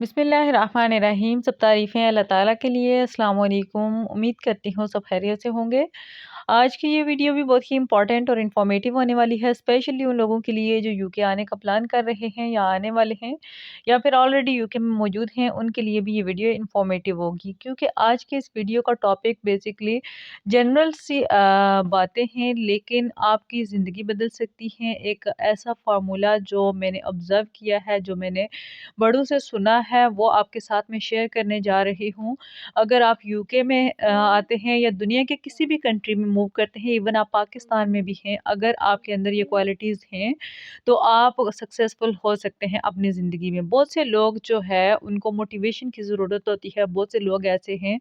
बिस्मिल्लाहिर्रहमानिर्रहीम। सब तारीफ़ें अल्लाह ताला के लिए। अस्सलाम वालेकुम। उम्मीद करती हूँ सब खैरियत से होंगे। आज की ये वीडियो भी बहुत ही इंपॉर्टेंट और इन्फॉर्मेटिव होने वाली है, स्पेशली उन लोगों के लिए जो यूके आने का प्लान कर रहे हैं या आने वाले हैं या फिर ऑलरेडी यूके में मौजूद हैं। उनके लिए भी ये वीडियो इन्फॉर्मेटिव होगी, क्योंकि आज के इस वीडियो का टॉपिक बेसिकली जनरल सी बातें हैं, लेकिन आपकी ज़िंदगी बदल सकती हैं। एक ऐसा फार्मूला जो मैंने ऑब्ज़र्व किया है, जो मैंने बड़ों से सुना है, वो आपके साथ में शेयर करने जा रही हूँ। अगर आप यूके में आते हैं या दुनिया के किसी भी कंट्री में मूव करते हैं, इवन आप पाकिस्तान में भी हैं, अगर आपके अंदर ये क्वालिटीज़ हैं, तो आप सक्सेसफुल हो सकते हैं अपनी ज़िंदगी में। बहुत से लोग जो है उनको मोटिवेशन की ज़रूरत होती है। बहुत से लोग ऐसे हैं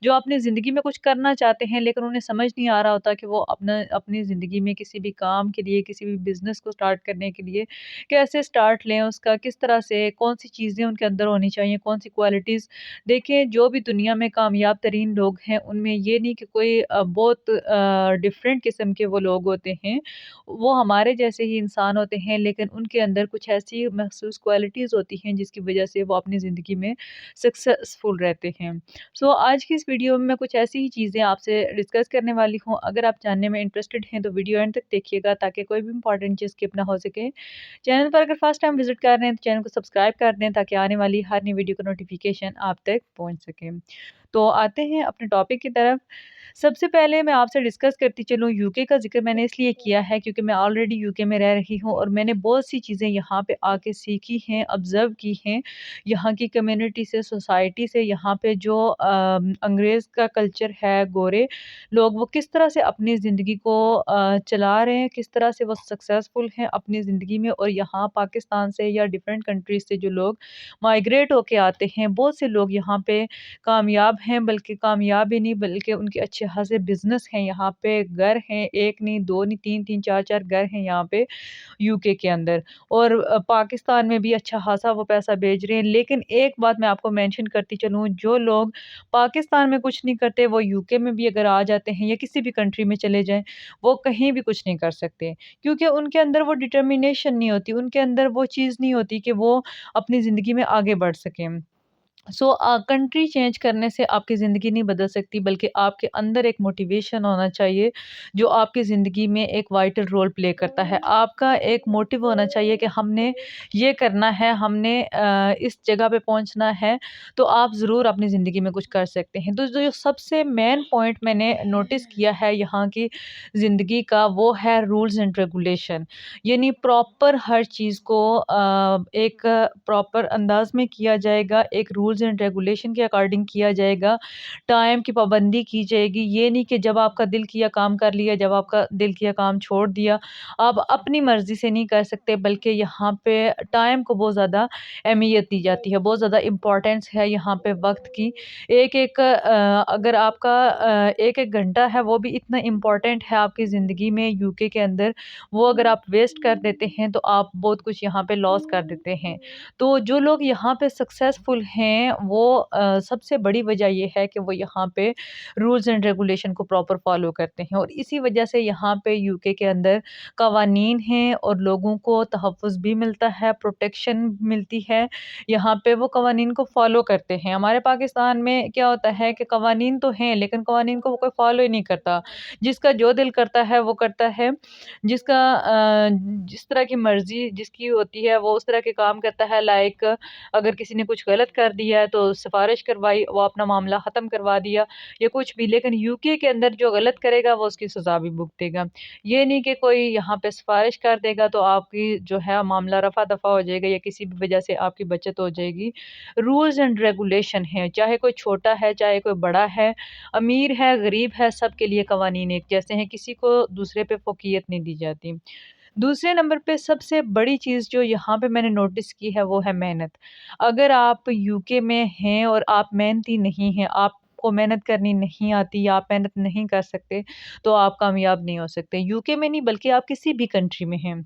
जो अपनी ज़िंदगी में कुछ करना चाहते हैं, लेकिन उन्हें समझ नहीं आ रहा होता कि वो अपनी ज़िंदगी में किसी भी काम के लिए, किसी भी बिज़नेस को स्टार्ट करने के लिए कैसे स्टार्ट लें, उसका किस तरह से, कौन-सी चीज़ें उनके अंदर होनी चाहिए, कौन-सी क्वालिटीज़। देखिए, जो भी दुनिया में कामयाब तरीन लोग हैं, उनमें ये नहीं कि कोई बहुत डिफरेंट किस्म के वो लोग होते हैं। वो हमारे जैसे ही इंसान होते हैं, लेकिन उनके अंदर कुछ ऐसी मख़सूस क्वालिटीज़ होती हैं, जिसकी वजह से वो अपनी ज़िंदगी में सक्सेसफुल रहते हैं। सो आज की इस वीडियो में मैं कुछ ऐसी ही चीज़ें आपसे डिस्कस करने वाली हूँ। अगर आप जानने में इंटरेस्टेड हैं, तो वीडियो एंड तक देखिएगा, ताकि कोई भी इंपॉर्टेंट चीज़ स्किप ना हो सके। चैनल पर अगर फर्स्ट टाइम विजिट कर रहे हैं, तो चैनल को सब्सक्राइब कर दें, ताकि आने वाली हर नई वीडियो का नोटिफिकेशन आप तक पहुंच सके। तो आते हैं अपने टॉपिक की तरफ। सबसे पहले मैं आपसे डिस्कस करती चलूँ, यूके का ज़िक्र मैंने इसलिए किया है क्योंकि मैं ऑलरेडी यूके में रह रही हूँ और मैंने बहुत सी चीज़ें यहाँ पे आके सीखी हैं, ऑब्ज़र्व की हैं। यहाँ की कम्युनिटी से, सोसाइटी से, यहाँ पे जो अंग्रेज़ का कल्चर है, गोरे लोग वो किस तरह से अपनी ज़िंदगी को चला रहे हैं, किस तरह से वो सक्सेसफुल हैं अपनी ज़िंदगी में। और यहाँ पाकिस्तान से या डिफरेंट कंट्रीज़ से जो लोग माइग्रेट होके आते हैं, बहुत से लोग यहाँ पे कामयाब हैं, बल्कि कामयाब ही नहीं, बल्कि उनके अच्छे खासे बिज़नेस हैं यहाँ पे, घर हैं, 1 नहीं, 2 नहीं, 3-3 4-4 घर हैं यहाँ पे यूके के अंदर। और पाकिस्तान में भी अच्छा खासा वो पैसा भेज रहे हैं। लेकिन एक बात मैं आपको मेंशन करती चलूँ, जो लोग पाकिस्तान में कुछ नहीं करते, वो यूके में भी अगर आ जाते हैं या किसी भी कंट्री में चले जाएँ, वो कहीं भी कुछ नहीं कर सकते। क्योंकि उनके अंदर वो डिटर्मिनेशन नहीं होती, उनके अंदर वो चीज़ नहीं होती कि वो अपनी ज़िंदगी में आगे बढ़ सकें। कंट्री चेंज करने से आपकी ज़िंदगी नहीं बदल सकती, बल्कि आपके अंदर एक मोटिवेशन होना चाहिए, जो आपकी ज़िंदगी में एक वाइटल रोल प्ले करता है। आपका एक मोटिव होना चाहिए कि हमने ये करना है, हमने इस जगह पे पहुंचना है, तो आप ज़रूर अपनी ज़िंदगी में कुछ कर सकते हैं। तो जो सबसे मेन पॉइंट मैंने नोटिस किया है यहाँ की ज़िंदगी का, वो है रूल्स एंड रेगुलेशन। यानी प्रॉपर हर चीज़ को एक प्रॉपर अंदाज में किया जाएगा, एक रूल्स एंड रेगुलेशन के अकॉर्डिंग किया जाएगा, टाइम की पाबंदी की जाएगी। ये नहीं कि जब आपका दिल किया काम कर लिया, जब आपका दिल किया काम छोड़ दिया। आप अपनी मर्ज़ी से नहीं कर सकते, बल्कि यहाँ पे टाइम को बहुत ज़्यादा अहमियत दी जाती है, बहुत ज़्यादा इम्पोर्टेंस है यहाँ पे वक़्त की। एक-एक अगर आपका एक-एक घंटा है, वो भी इतना इम्पोर्टेंट है आपकी ज़िंदगी में यूके के अंदर। वो अगर आप वेस्ट कर देते हैं, तो आप बहुत कुछ यहाँ पे लॉस कर देते हैं। तो जो लोग यहाँ पे सक्सेसफुल हैं, वो सबसे बड़ी वजह ये है कि वो यहाँ पे रूल्स एंड रेगुलेशन को प्रॉपर फॉलो करते हैं, और इसी वजह से यहाँ पे यूके के अंदर कवानीन हैं और लोगों को तहफ़्फ़ुज़ भी मिलता है, प्रोटेक्शन मिलती है। यहाँ पे वो कवानीन को फॉलो करते हैं। हमारे पाकिस्तान में क्या होता है कि कवानीन तो हैं, लेकिन कवानीन को कोई फॉलो ही नहीं करता। जिसका जो दिल करता है वो करता है। जिसका जिस तरह की मर्ज़ी जिसकी होती है, वो उस तरह के काम करता है। लाइक अगर किसी ने कुछ गलत कर दिया है, तो सिफ़ारिश करवाई, वो अपना मामला ख़त्म करवा दिया या कुछ भी। लेकिन यूके के अंदर जो गलत करेगा, वो उसकी सज़ा भी भुगतेगा। ये नहीं कि कोई यहाँ पे सिफ़ारिश कर देगा तो आपकी जो है मामला रफ़ा-दफ़ा हो जाएगा या किसी भी वजह से आपकी बचत हो जाएगी। रूल्स एंड रेगुलेशन हैं, चाहे कोई छोटा है, चाहे कोई बड़ा है, अमीर है, गरीब है, सबके लिए कवानीन एक जैसे हैं, किसी को दूसरे पे फ़ोक़ियत नहीं दी जाती। दूसरे नंबर पे सबसे बड़ी चीज़ जो यहाँ पे मैंने नोटिस की है, वो है मेहनत। अगर आप यूके में हैं और आप मेहनती नहीं हैं, आपको मेहनत करनी नहीं आती या आप मेहनत नहीं कर सकते, तो आप कामयाब नहीं हो सकते। यूके में नहीं, बल्कि आप किसी भी कंट्री में हैं।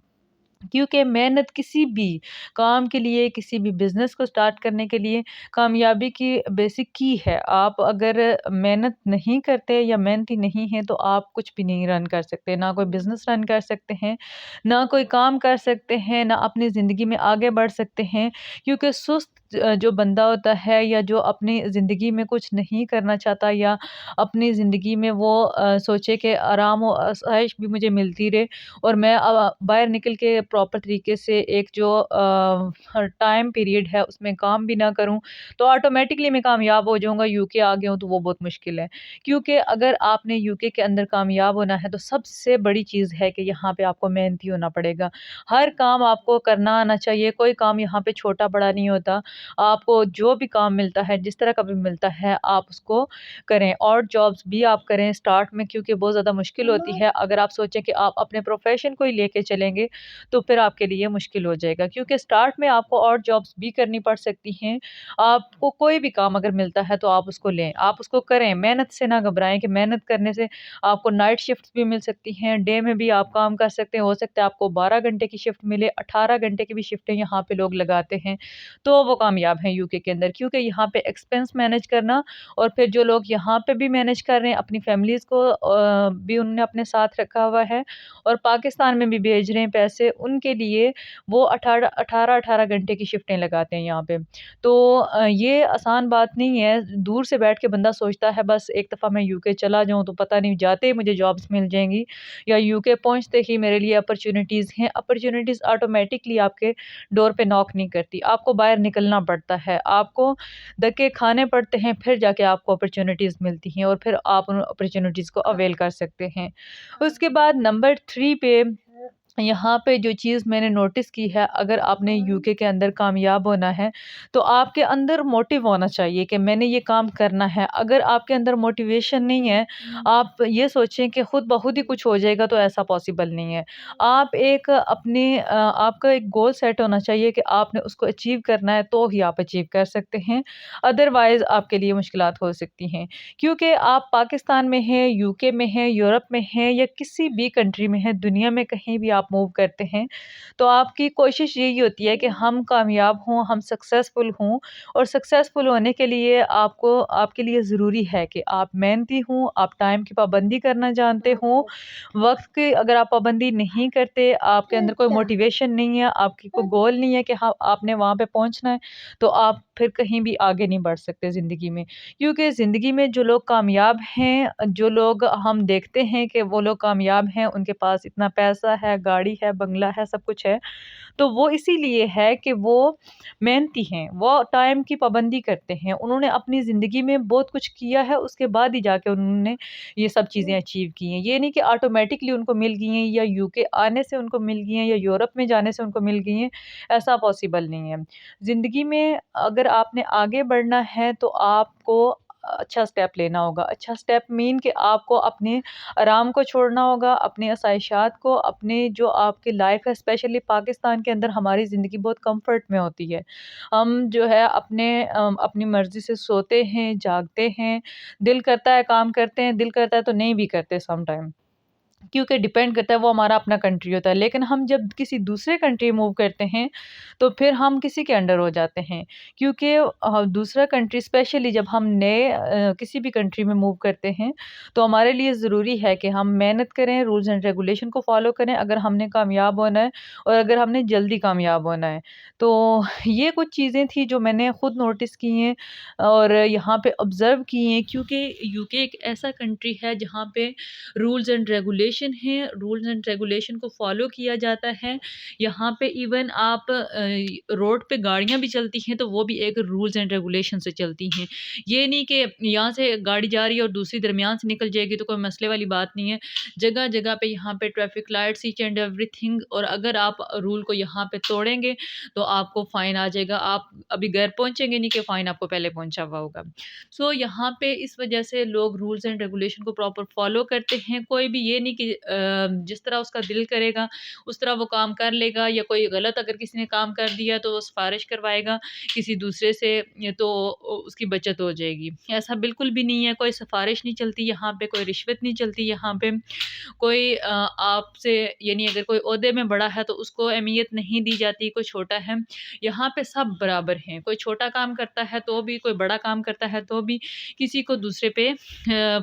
क्योंकि मेहनत किसी भी काम के लिए, किसी भी बिज़नेस को स्टार्ट करने के लिए कामयाबी की बेसिक की है। आप अगर मेहनत नहीं करते या मेहनती नहीं हैं, तो आप कुछ भी नहीं रन कर सकते। ना कोई बिज़नेस रन कर सकते हैं, ना कोई काम कर सकते हैं, ना अपनी ज़िंदगी में आगे बढ़ सकते हैं। क्योंकि सुस्त जो बंदा होता है या जो अपनी ज़िंदगी में कुछ नहीं करना चाहता या अपनी ज़िंदगी में वो सोचे कि आराम और आसाइश भी मुझे मिलती रहे और मैं बाहर निकल के प्रॉपर तरीके से एक जो टाइम पीरियड है उसमें काम भी ना करूँ, तो ऑटोमेटिकली मैं कामयाब हो जाऊँगा। यूके आ गया हूँ तो वो बहुत मुश्किल है। क्योंकि अगर आपने यूके के अंदर कामयाब होना है तो सबसे बड़ी चीज़ है कि यहाँ पे आपको मेहनती होना पड़ेगा। हर काम आपको करना आना चाहिए, कोई काम यहाँ पे छोटा-बड़ा नहीं होता। आपको जो भी काम मिलता है, जिस तरह का भी मिलता है, आप उसको करें। और जॉब्स भी आप करें स्टार्ट में क्योंकि बहुत ज़्यादा मुश्किल होती है। अगर आप सोचें कि आप अपने प्रोफ़ेशन को ही लेके चलेंगे, तो फिर आपके लिए मुश्किल हो जाएगा क्योंकि स्टार्ट में आपको और जॉब्स भी करनी पड़ सकती हैं। आपको कोई भी काम अगर मिलता है, तो आप उसको लें, आप उसको करें। मेहनत से ना घबराएँ कि मेहनत करने से आपको नाइट शिफ्ट्स भी मिल सकती हैं, डे में भी आप काम कर सकते हैं। हो सकता है आपको 12 घंटे की शिफ्ट मिले, 18 घंटे की भी शिफ्टें यहाँ पे लोग लगाते हैं, तो वो कामयाब हैं यूके के अंदर क्योंकि यहाँ पे एक्सपेंस मैनेज करना और फिर जो लोग यहाँ पे भी मैनेज कर रहे हैं, अपनी फैमिलीज़ को भी उन्होंने अपने साथ रखा हुआ है और पाकिस्तान में भी भेज रहे हैं पैसे, उनके लिए वो 18-18 घंटे की शिफ्टें लगाते हैं यहाँ पे। तो ये आसान बात नहीं है, दूर से बैठ के बंदा सोचता है बस एक दफ़ा मैं यूके चला जाऊँ तो पता नहीं जाते ही मुझे जॉब्स मिल जाएँगी या यूके पहुँचते ही मेरे लिए अपॉर्च्युनिटीज़ हैं। अपॉर्च्युनिटीज़ ऑटोमैटिकली आपके डोर पे नॉक नहीं करती, आपको बाहर निकलना पड़ता है, आपको धक्के खाने पड़ते हैं, फिर जाके आपको अपॉर्च्युनिटीज़ मिलती हैं और फिर आप उन अपॉर्च्युनिटीज़ को अवेल कर सकते हैं। उसके बाद नंबर 3 पे यहाँ पे जो चीज़ मैंने नोटिस की है, अगर आपने यूके के अंदर कामयाब होना है, तो आपके अंदर मोटिव होना चाहिए कि मैंने ये काम करना है। अगर आपके अंदर मोटिवेशन नहीं है, आप ये सोचें कि खुद ब खुद ही कुछ हो जाएगा, तो ऐसा पॉसिबल नहीं है। आप एक आपका एक गोल सेट होना चाहिए कि आपने उसको अचीव करना है, तो ही आप अचीव कर सकते हैं, अदरवाइज़ आपके लिए मुश्किलात हो सकती हैं। क्योंकि आप पाकिस्तान में हैं, यूके में हैं, यूरोप में हैं या किसी भी कंट्री में हैं, दुनिया में कहीं भी आप मूव करते हैं, तो आपकी कोशिश यही होती है कि हम कामयाब हों, हम सक्सेसफुल हों और सक्सेसफुल होने के लिए आपको आपके लिए ज़रूरी है कि आप मेहनती हों, आप टाइम की पाबंदी करना जानते हों। वक़्त की अगर आप पाबंदी नहीं करते, आपके अंदर कोई मोटिवेशन नहीं है, आपकी कोई गोल नहीं है कि हाँ, आपने वहाँ पे पहुँचना है, तो आप फिर कहीं भी आगे नहीं बढ़ सकते ज़िंदगी में। क्योंकि ज़िंदगी में जो लोग कामयाब हैं, जो लोग हम देखते हैं कि वो लोग कामयाब हैं, उनके पास इतना पैसा है, गाड़ी है, बंगला है, सब कुछ है, तो वो इसीलिए है कि वो मेहनती हैं, वो टाइम की पाबंदी करते हैं। उन्होंने अपनी ज़िंदगी में बहुत कुछ किया है, उसके बाद ही जाके उन्होंने ये सब चीज़ें अचीव की हैं। ये नहीं कि ऑटोमैटिकली उनको मिल गई हैं या यूके आने से उनको मिल गई हैं या यूरोप में जाने से उनको मिल गई हैं, ऐसा पॉसिबल नहीं है। ज़िंदगी में अगर आपने आगे बढ़ना है तो आपको अच्छा स्टेप लेना होगा। अच्छा स्टेप मीन कि आपको अपने आराम को छोड़ना होगा, अपने आसाइशात को, अपने जो आपकी लाइफ़ है स्पेशली पाकिस्तान के अंदर हमारी ज़िंदगी बहुत कम्फ़र्ट में होती है। हम जो है अपनी मर्ज़ी से सोते हैं, जागते हैं, दिल करता है काम करते हैं, दिल करता है तो नहीं भी करते सम टाइम। क्योंकि डिपेंड करता है वो हमारा अपना कंट्री होता है। लेकिन हम जब किसी दूसरे कंट्री मूव करते हैं, तो फिर हम किसी के अंडर हो जाते हैं। क्योंकि दूसरा कंट्री स्पेशली जब हम नए किसी भी कंट्री में मूव करते हैं, तो हमारे लिए ज़रूरी है कि हम मेहनत करें, रूल्स एंड रेगुलेशन को फ़ॉलो करें अगर हमने कामयाब होना है और अगर हमने जल्दी कामयाब होना है। तो ये कुछ चीज़ें थी जो मैंने खुद नोटिस की हैं और यहाँ पे ऑब्ज़र्व की हैं क्योंकि यूके एक ऐसा कंट्री है जहाँ पे रूल्स एंड रेगुलेशन हैं, रूल्स एंड रेगुलेशन को फॉलो किया जाता है। यहाँ पे इवन आप रोड पे गाड़ियाँ भी चलती हैं, तो वो भी एक रूल्स एंड रेगुलेशन से चलती हैं। ये नहीं कि यहाँ से गाड़ी जा रही है और दूसरी दरमियान से निकल जाएगी तो कोई मसले वाली बात नहीं है। जगह-जगह पे यहाँ पे traffic lights each and everything और अगर आप रूल को यहाँ पे तोड़ेंगे, तो आपको फ़ाइन आ जाएगा। आप अभी घर पहुँचेंगे नहीं कि फ़ाइन आपको पहले पहुँचा हुआ होगा। सो यहाँ पे इस वजह से लोग रूल्स एंड रेगुलेशन को प्रॉपर फॉलो करते हैं। कोई भी ये नहीं कि जिस तरह उसका दिल करेगा उस तरह वो काम कर लेगा या कोई गलत अगर किसी ने काम कर दिया तो वो सिफ़ारिश करवाएगा किसी दूसरे से तो उसकी बचत हो जाएगी। ऐसा बिल्कुल भी नहीं है, कोई सिफ़ारिश नहीं चलती यहाँ पे, कोई रिश्वत नहीं चलती यहाँ पे। कोई आपसे यानी अगर कोई ओहदे में बड़ा है तो उसको अहमियत नहीं दी जाती, कोई छोटा है। यहाँ पे सब बराबर हैं, कोई छोटा काम करता है तो भी, कोई बड़ा काम करता है तो भी, किसी को दूसरे पे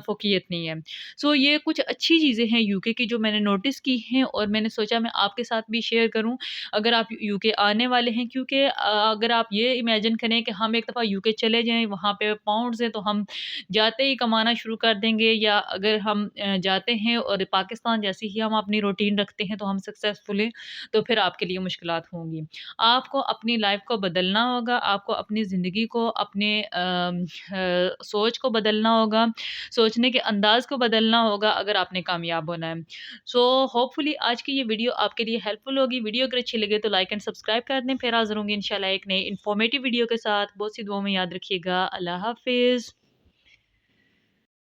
फ़ोकियत नहीं है। सो ये कुछ अच्छी चीज़ें हैं यूके की जो मैंने नोटिस की हैं और मैंने सोचा मैं आपके साथ भी शेयर करूँ अगर आप यूके आने वाले हैं, क्योंकि अगर आप ये इमेजिन करें कि हम एक दफ़ा यूके चले जाएँ, वहाँ पे पाउंड्स हैं तो हम जाते ही कमाना शुरू कर देंगे, या अगर हम जाते हैं और पाकिस्तान जैसे ही हम अपनी रूटीन रखते हैं तो हम सक्सेसफुल हैं, तो फिर आपके लिए मुश्किलात होंगी। आपको अपनी लाइफ़ को बदलना होगा, आपको अपनी ज़िंदगी को, अपने सोच को बदलना होगा, सोचने के अंदाज़ को बदलना होगा अगर आपने कामयाब होना है। सो होपफुली आज की ये वीडियो आपके लिए हेल्पफुल होगी। वीडियो अगर अच्छी लगे तो लाइक एंड सब्सक्राइब कर दें। फिर हाज़िर होंगे इंशाल्लाह एक नई इन्फॉर्मेटिव वीडियो के साथ। बहुत सी दुआओं में याद रखिएगा। अल्लाह हाफ़िज़।